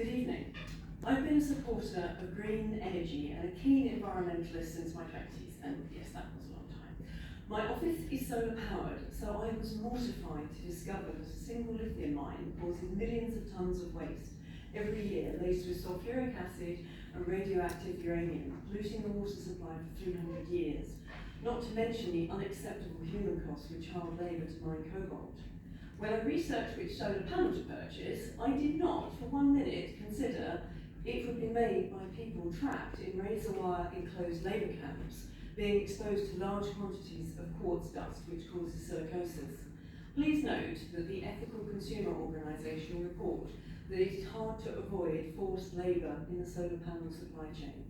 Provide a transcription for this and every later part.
Good evening. I've been a supporter of green energy and a keen environmentalist since my 20s, and yes, that was a long time. My office is solar powered, so I was mortified to discover that a single lithium mine causes millions of tons of waste every year laced with sulfuric acid and radioactive uranium, polluting the water supply for 300 years, not to mention the unacceptable human costs with child labour to mine cobalt. When I researched which solar panel to purchase, I did not for 1 minute consider it would be made by people trapped in razor wire enclosed labour camps, being exposed to large quantities of quartz dust which causes silicosis. Please note that the Ethical Consumer Organisation report that it is hard to avoid forced labour in the solar panel supply chain.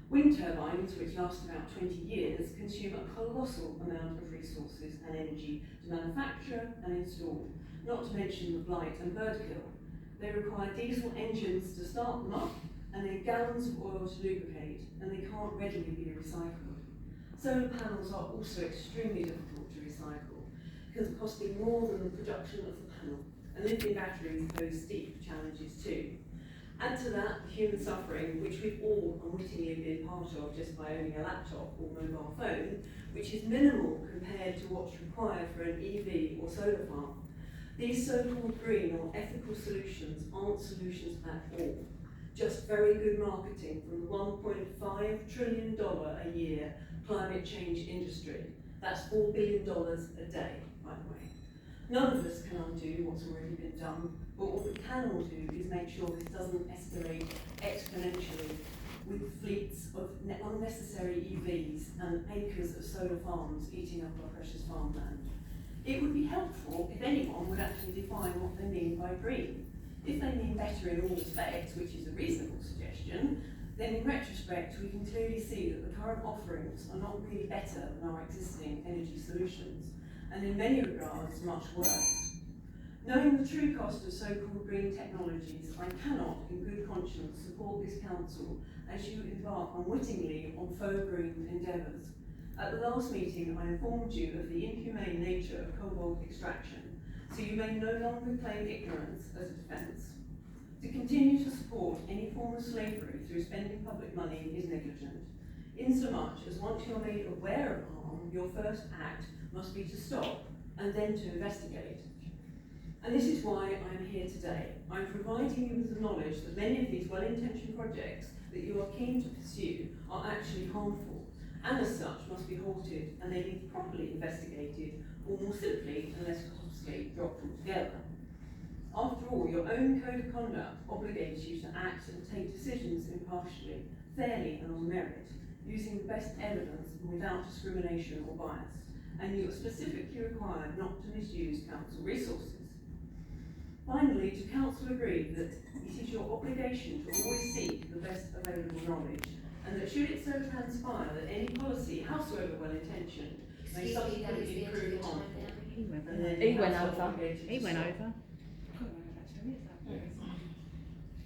Wind turbines, which last about 20 years, consume a colossal amount of resources and energy to manufacture and install, not to mention the blight and bird kill. They require diesel engines to start them up, and then gallons of oil to lubricate, and they can't readily be recycled. Solar panels are also extremely difficult to recycle, because costing more than the production of the panel, and lithium batteries pose steep challenges too. Add to that the human suffering, which we've all unwittingly been part of just by owning a laptop or mobile phone, which is minimal compared to what's required for an EV or solar farm. These so-called green or ethical solutions aren't solutions at all, just very good marketing from the $1.5 trillion a year climate change industry. That's $4 billion a day, by the way. None of us can undo what's already been done, but what we can all do is make sure this doesn't escalate exponentially with fleets of unnecessary EVs and acres of solar farms eating up our precious farmland. It would be helpful if anyone would actually define what they mean by green. If they mean better in all respects, which is a reasonable suggestion, then in retrospect we can clearly see that the current offerings are not really better than our existing energy solutions, and in many regards much worse. Knowing the true cost of so-called green technologies, I cannot in good conscience support this council as you embark unwittingly on faux green endeavours. At the last meeting I informed you of the inhumane nature of cobalt extraction, so you may no longer claim ignorance as a defence. To continue to support any form of slavery through spending public money is negligent, insomuch as once you are made aware of harm, your first act must be to stop and then to investigate. And this is why I am here today. I am providing you with the knowledge that many of these well-intentioned projects that you are keen to pursue are actually harmful, and as such must be halted, and they need properly investigated, or more simply, and less costly, dropped altogether. After all, your own code of conduct obligates you to act and take decisions impartially, fairly and on merit, using the best evidence and without discrimination or bias, and you are specifically required not to misuse council resources. Finally, do council agree that it is your obligation to always seek the best available knowledge, and that should it so transpire that any policy, howsoever well intentioned, may subsequently prove harmful? He went over.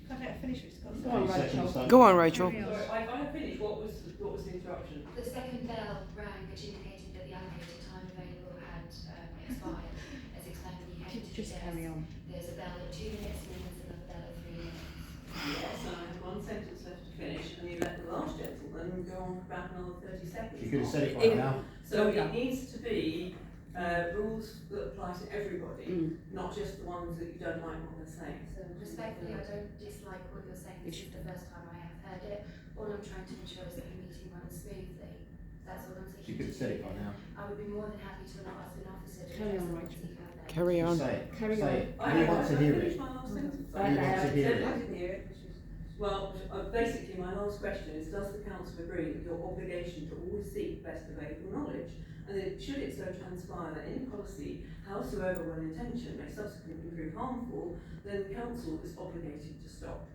Can I finish with Scott? Go on, Rachel. Go on, Rachel. Sorry, I have finished. What was the interruption? The second bell rang, which indicated that the allocated time available had expired. As explained when you came to Just carry on. There's a bell at 2 minutes and then there's another bell at 3 minutes. Yes, and I have one sentence left to finish, and you let the last gentleman go on for about another 30 seconds. You could have said it by now. So it needs to be rules that apply to everybody, not just the ones that you don't like what they're saying. So respectfully, I don't dislike what you're saying. This is the first time I have heard it. All I'm trying to ensure is that the meeting runs smoothly. That's all I'm You seeking could to have said do. it by now. I would be more than happy to ask an officer to Carry on, address the Rachel. ones you have there. Carry on. Say it. Carry Say on. it. We want to hear it. My last sentence. We want to hear I it. didn't hear it. Well, basically my last question is, does the council agree with your obligation to always seek best available knowledge, and that should it so transpire that any policy, howsoever well intentioned, may subsequently prove harmful, then the council is obligated to stop?